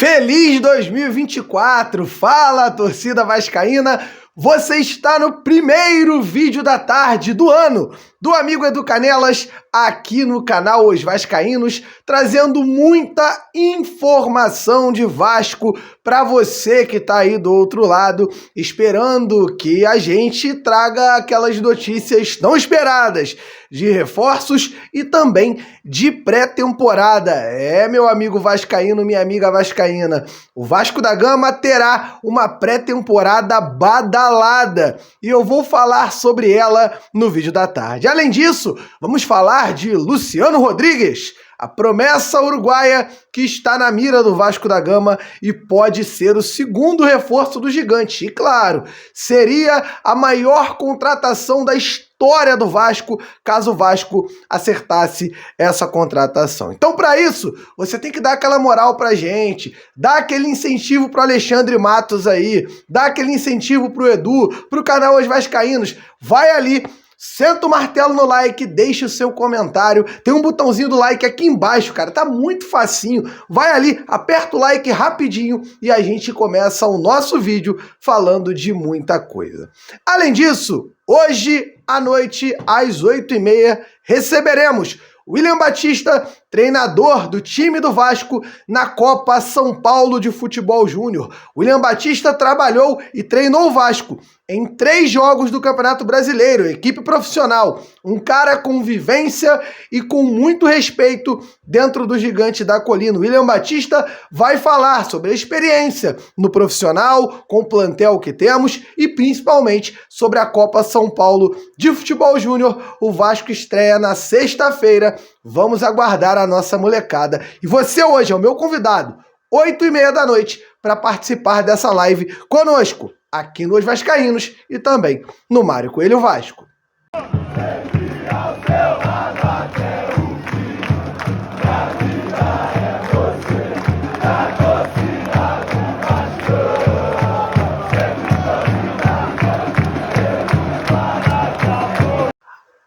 Feliz 2024! Fala, torcida vascaína! Você está no primeiro vídeo da tarde do ano do amigo Edu Canelas aqui no canal Os Vascaínos, trazendo muita informação de Vasco para você que está aí do outro lado, esperando que a gente traga aquelas notícias não esperadas de reforços e também de pré-temporada. Meu amigo vascaíno, minha amiga vascaína, o Vasco da Gama terá uma pré-temporada badalada e eu vou falar sobre ela no vídeo da tarde. Além disso, vamos falar de Luciano Rodrigues, a promessa uruguaia que está na mira do Vasco da Gama e pode ser o segundo reforço do gigante. E claro, seria a maior contratação da história do Vasco, caso o Vasco acertasse essa contratação. Então, para isso, você tem que dar aquela moral pra gente, dar aquele incentivo pro Alexandre Matos aí, dar aquele incentivo pro Edu, pro canal Os Vascaínos. Vai ali, senta o martelo no like, deixa o seu comentário. Tem um botãozinho do like aqui embaixo, cara. Tá muito facinho. Vai ali, aperta o like rapidinho e a gente começa o nosso vídeo falando de muita coisa. Além disso, hoje à noite, às 8h30, receberemos William Batista, treinador do time do Vasco na Copa São Paulo de Futebol Júnior. William Batista trabalhou e treinou o Vasco em 3 jogos do Campeonato Brasileiro, equipe profissional. Um cara com vivência e com muito respeito dentro do Gigante da Colina. William Batista vai falar sobre a experiência no profissional, com o plantel que temos e principalmente sobre a Copa São Paulo de Futebol Júnior. O Vasco estreia na sexta-feira. Vamos aguardar a nossa molecada. E você hoje é o meu convidado, 8h30 da noite, para participar dessa live conosco, aqui nos Vascaínos e também no Mário Coelho Vasco.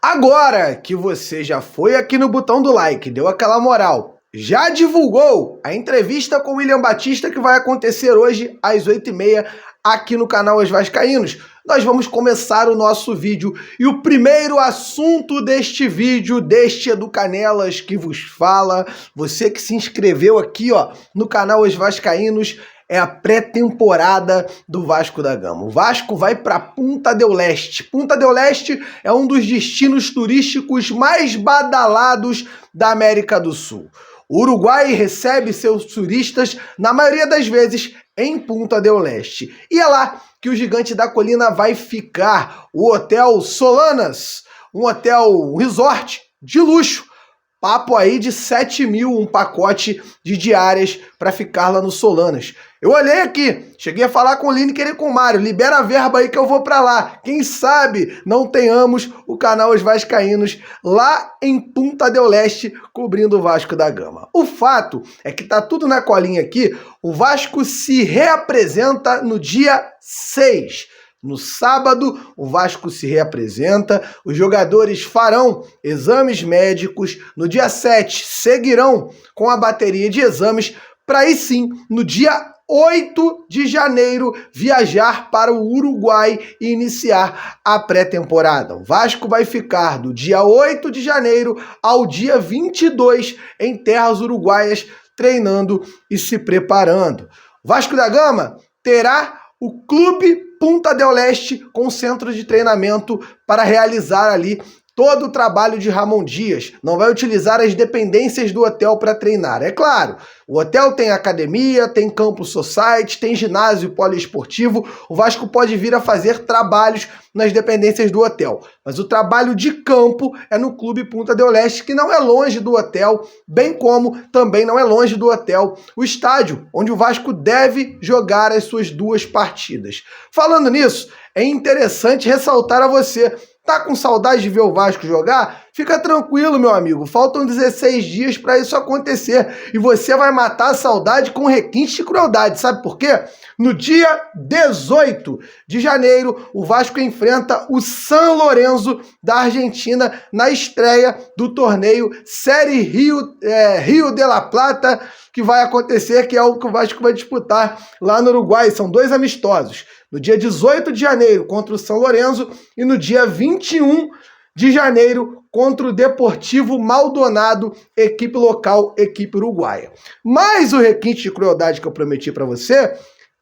Agora que você já foi aqui no botão do like, deu aquela moral, já divulgou a entrevista com o William Batista que vai acontecer hoje às 8h30 aqui no canal Os Vascaínos, nós vamos começar o nosso vídeo. E o primeiro assunto deste vídeo, deste Edu Canelas que vos fala, você que se inscreveu aqui no canal Os Vascaínos, é a pré-temporada do Vasco da Gama. O Vasco vai para Punta del Este. Punta del Este é um dos destinos turísticos mais badalados da América do Sul. O Uruguai recebe seus turistas, na maioria das vezes, em Punta del Este. E é lá que o Gigante da Colina vai ficar. O Hotel Solanas, um resort de luxo. Papo aí de 7 mil, um pacote de diárias para ficar lá no Solanas. Eu olhei aqui, cheguei a falar com o Lineker e com o Mário, libera a verba aí que eu vou para lá. Quem sabe não tenhamos o canal Os Vascaínos lá em Punta del Este, cobrindo o Vasco da Gama. O fato é que tá tudo na colinha aqui, o Vasco se reapresenta no dia 6. No sábado, o Vasco se reapresenta, os jogadores farão exames médicos, no dia 7 seguirão com a bateria de exames, para aí sim, no dia 8 de janeiro, viajar para o Uruguai e iniciar a pré-temporada. O Vasco vai ficar do dia 8 de janeiro ao dia 22 em terras uruguaias, treinando e se preparando. O Vasco da Gama terá o Clube Punta del Este com centro de treinamento para realizar ali todo o trabalho de Ramon Dias. Não vai utilizar as dependências do hotel para treinar. É claro, o hotel tem academia, tem campo society, tem ginásio poliesportivo. O Vasco pode vir a fazer trabalhos nas dependências do hotel. Mas o trabalho de campo é no Clube Punta del Este, que não é longe do hotel, bem como também não é longe do hotel o estádio, onde o Vasco deve jogar as suas 2 partidas. Falando nisso, é interessante ressaltar a você: tá com saudade de ver o Vasco jogar? Fica tranquilo, meu amigo, faltam 16 dias para isso acontecer e você vai matar a saudade com requinte de crueldade, sabe por quê? No dia 18 de janeiro, o Vasco enfrenta o San Lorenzo da Argentina na estreia do torneio Série Rio de la Plata, que vai acontecer, que é o que o Vasco vai disputar lá no Uruguai. São 2 amistosos, no dia 18 de janeiro contra o San Lorenzo e no dia 21 de janeiro contra o Deportivo Maldonado, equipe local, equipe uruguaia. Mas o requinte de crueldade que eu prometi para você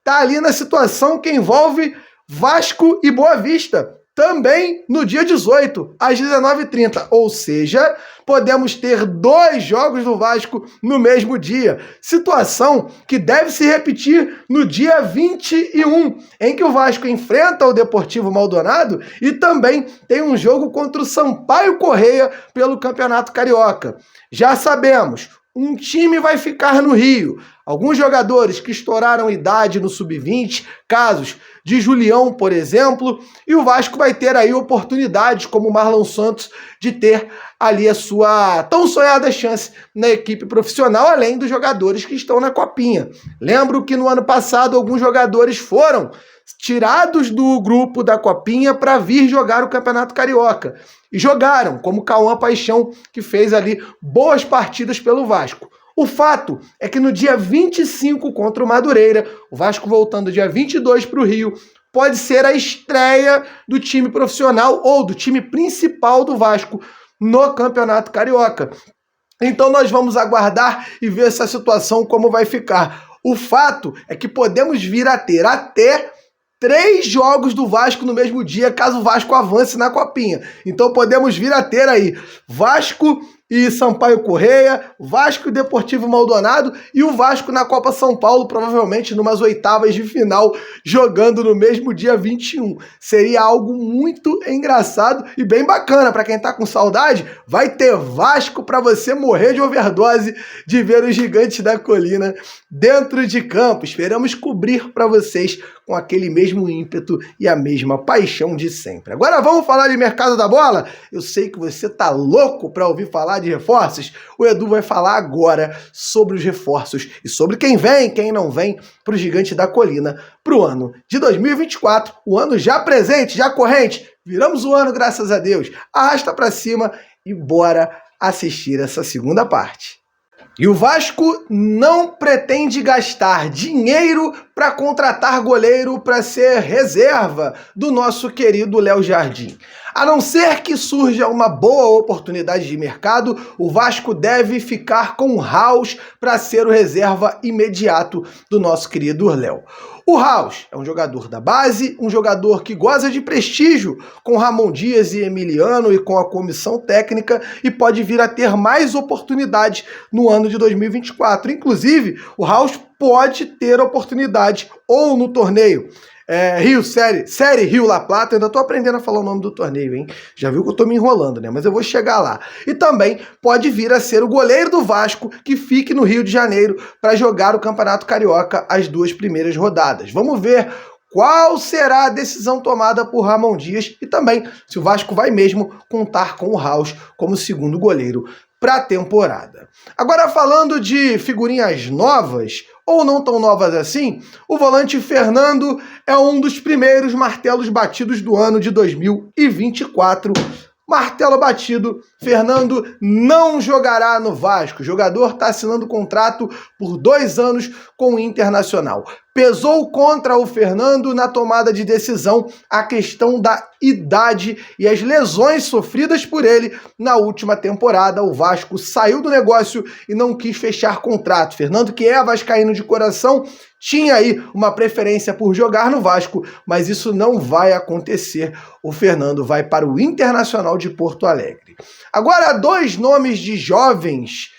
tá ali na situação que envolve Vasco e Boa Vista, também no dia 18, às 19h30. Ou seja, podemos ter 2 jogos do Vasco no mesmo dia. Situação que deve se repetir no dia 21, em que o Vasco enfrenta o Deportivo Maldonado e também tem um jogo contra o Sampaio Corrêa pelo Campeonato Carioca. Já sabemos, um time vai ficar no Rio. Alguns jogadores que estouraram idade no sub-20, casos de Julião, por exemplo, e o Vasco vai ter aí oportunidades, como o Marlon Santos, de ter ali a sua tão sonhada chance na equipe profissional, além dos jogadores que estão na Copinha. Lembro que no ano passado alguns jogadores foram tirados do grupo da Copinha para vir jogar o Campeonato Carioca. E jogaram, como Cauã Paixão, que fez ali boas partidas pelo Vasco. O fato é que no dia 25 contra o Madureira, o Vasco voltando dia 22 para o Rio, pode ser a estreia do time profissional ou do time principal do Vasco no Campeonato Carioca. Então nós vamos aguardar e ver essa situação como vai ficar. O fato é que podemos vir a ter até 3 jogos do Vasco no mesmo dia, caso o Vasco avance na Copinha. Então podemos vir a ter aí Vasco e Sampaio Corrêa, Vasco e Deportivo Maldonado e o Vasco na Copa São Paulo, provavelmente numas oitavas de final, jogando no mesmo dia 21. Seria algo muito engraçado e bem bacana. Para quem tá com saudade, vai ter Vasco para você morrer de overdose de ver os gigantes da colina dentro de campo. Esperamos cobrir para vocês com aquele mesmo ímpeto e a mesma paixão de sempre. Agora vamos falar de mercado da bola? Eu sei que você tá louco para ouvir falar de reforços. O Edu vai falar agora sobre os reforços e sobre quem vem, quem não vem para o Gigante da Colina para o ano de 2024, o ano já presente, já corrente. Viramos o ano, graças a Deus. Arrasta para cima e bora assistir essa segunda parte. E o Vasco não pretende gastar dinheiro para contratar goleiro para ser reserva do nosso querido Léo Jardim. A não ser que surja uma boa oportunidade de mercado, o Vasco deve ficar com o Raus para ser o reserva imediato do nosso querido Léo. O Raus é um jogador da base, um jogador que goza de prestígio com Ramon Dias e Emiliano e com a comissão técnica e pode vir a ter mais oportunidades no ano de 2024. Inclusive, o Raus pode ter oportunidade ou no torneio Série Rio La Plata. Eu ainda tô aprendendo a falar o nome do torneio, hein? Já viu que eu tô me enrolando, né? Mas eu vou chegar lá. E também pode vir a ser o goleiro do Vasco que fique no Rio de Janeiro para jogar o Campeonato Carioca as 2 primeiras rodadas. Vamos ver qual será a decisão tomada por Ramon Dias e também se o Vasco vai mesmo contar com o Raus como segundo goleiro para a temporada. Agora, falando de figurinhas novas, ou não tão novas assim, o volante Fernando é um dos primeiros martelos batidos do ano de 2024. Martelo batido, Fernando não jogará no Vasco. O jogador está assinando contrato por 2 anos com o Internacional. Pesou contra o Fernando na tomada de decisão a questão da idade e as lesões sofridas por ele na última temporada. O Vasco saiu do negócio e não quis fechar contrato. Fernando, que é vascaíno de coração, tinha aí uma preferência por jogar no Vasco, mas isso não vai acontecer. O Fernando vai para o Internacional de Porto Alegre. Agora, 2 nomes de jovens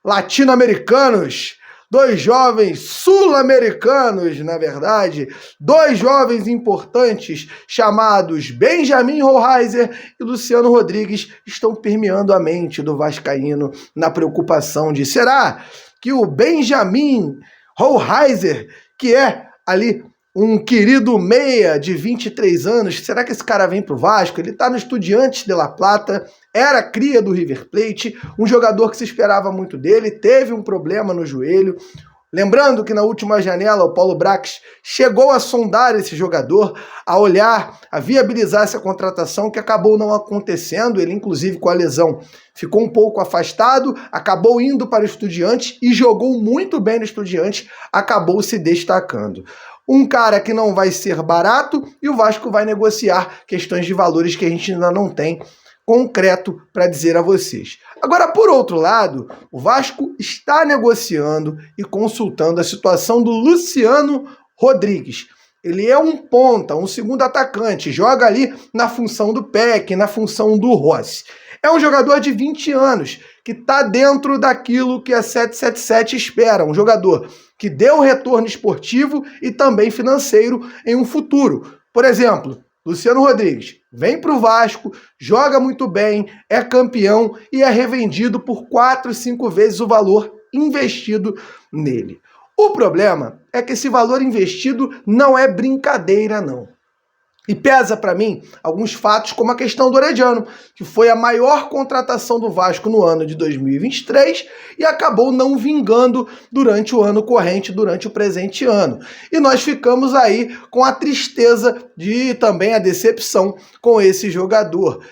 latino-americanos, 2 jovens sul-americanos, na verdade, 2 jovens importantes chamados Benjamin Hohlheiser e Luciano Rodrigues estão permeando a mente do vascaíno na preocupação de será que o Benjamin Hohlheiser, que é ali um querido meia de 23 anos, será que esse cara vem pro Vasco? Ele tá no Estudiantes de La Plata, era cria do River Plate, um jogador que se esperava muito dele, teve um problema no joelho. Lembrando que na última janela o Paulo Brax chegou a sondar esse jogador, a olhar, a viabilizar essa contratação que acabou não acontecendo. Ele inclusive com a lesão ficou um pouco afastado, acabou indo para o Estudiantes e jogou muito bem no Estudiantes, acabou se destacando. Um cara que não vai ser barato e o Vasco vai negociar questões de valores que a gente ainda não tem concreto para dizer a vocês. Agora, por outro lado, o Vasco está negociando e consultando a situação do Luciano Rodrigues. Ele é um ponta, um segundo atacante, joga ali na função do Peck, na função do Rossi. É um jogador de 20 anos, que está dentro daquilo que a 777 espera, um jogador que deu retorno esportivo e também financeiro em um futuro. Por exemplo, Luciano Rodrigues vem para o Vasco, joga muito bem, é campeão e é revendido por 4, 5 vezes o valor investido nele. O problema é que esse valor investido não é brincadeira, não. E pesa para mim alguns fatos, como a questão do Orediano, que foi a maior contratação do Vasco no ano de 2023 e acabou não vingando durante o ano corrente, durante o presente ano. E nós ficamos aí com a tristeza de também a decepção com esse jogador.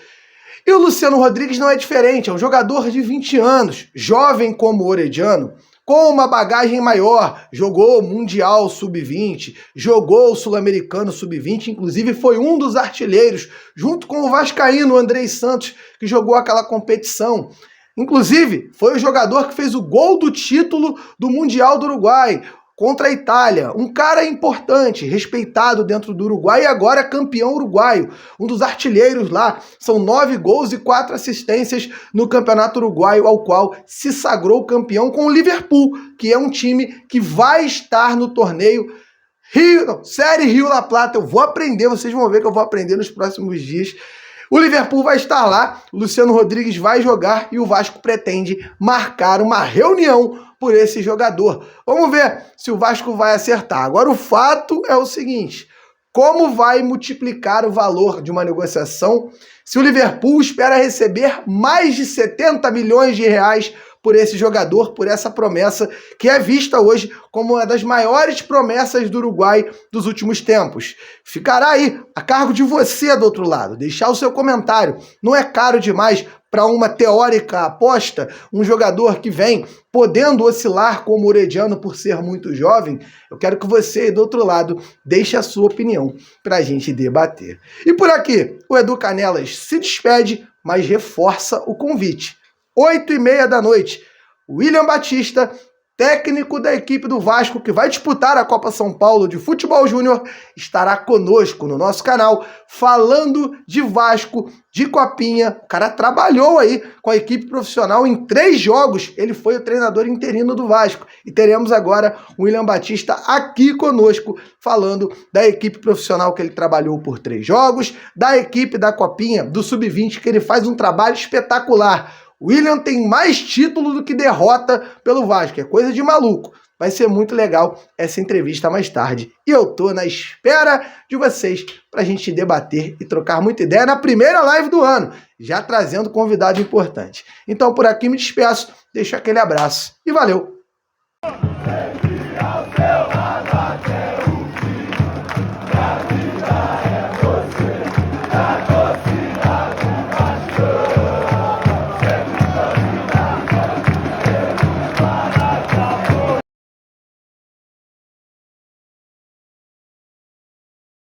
E o Luciano Rodrigues não é diferente, é um jogador de 20 anos, jovem como o Orediano, com uma bagagem maior, jogou o Mundial Sub-20, jogou o Sul-Americano Sub-20, inclusive foi um dos artilheiros, junto com o vascaíno Andrei Santos, que jogou aquela competição. Inclusive, foi o jogador que fez o gol do título do Mundial do Uruguai, contra a Itália. Um cara importante, respeitado dentro do Uruguai e agora campeão uruguaio. Um dos artilheiros lá. São 9 gols e 4 assistências no Campeonato Uruguaio, ao qual se sagrou campeão com o Liverpool, que é um time que vai estar no torneio Série Rio La Plata. Eu vou aprender, vocês vão ver que eu vou aprender nos próximos dias. O Liverpool vai estar lá, o Luciano Rodrigues vai jogar e o Vasco pretende marcar uma reunião por esse jogador. Vamos ver se o Vasco vai acertar. Agora o fato é o seguinte: como vai multiplicar o valor de uma negociação se o Liverpool espera receber mais de 70 milhões de reais por esse jogador, por essa promessa, que é vista hoje como uma das maiores promessas do Uruguai dos últimos tempos. Ficará aí a cargo de você do outro lado, deixar o seu comentário. Não é caro demais para uma teórica aposta, um jogador que vem podendo oscilar como o Orediano por ser muito jovem? Eu quero que você, do outro lado, deixe a sua opinião para a gente debater. E por aqui, o Edu Canelas se despede, mas reforça o convite. 8h30 da noite, William Batista, técnico da equipe do Vasco, que vai disputar a Copa São Paulo de Futebol Júnior, estará conosco no nosso canal, falando de Vasco, de Copinha. O cara trabalhou aí com a equipe profissional em 3 jogos, ele foi o treinador interino do Vasco. E teremos agora o William Batista aqui conosco, falando da equipe profissional que ele trabalhou por 3 jogos, da equipe da Copinha, do Sub-20, que ele faz um trabalho espetacular. William tem mais título do que derrota pelo Vasco, é coisa de maluco. Vai ser muito legal essa entrevista mais tarde. E eu tô na espera de vocês pra gente debater e trocar muita ideia na primeira live do ano, já trazendo convidado importante. Então por aqui me despeço, deixo aquele abraço e valeu!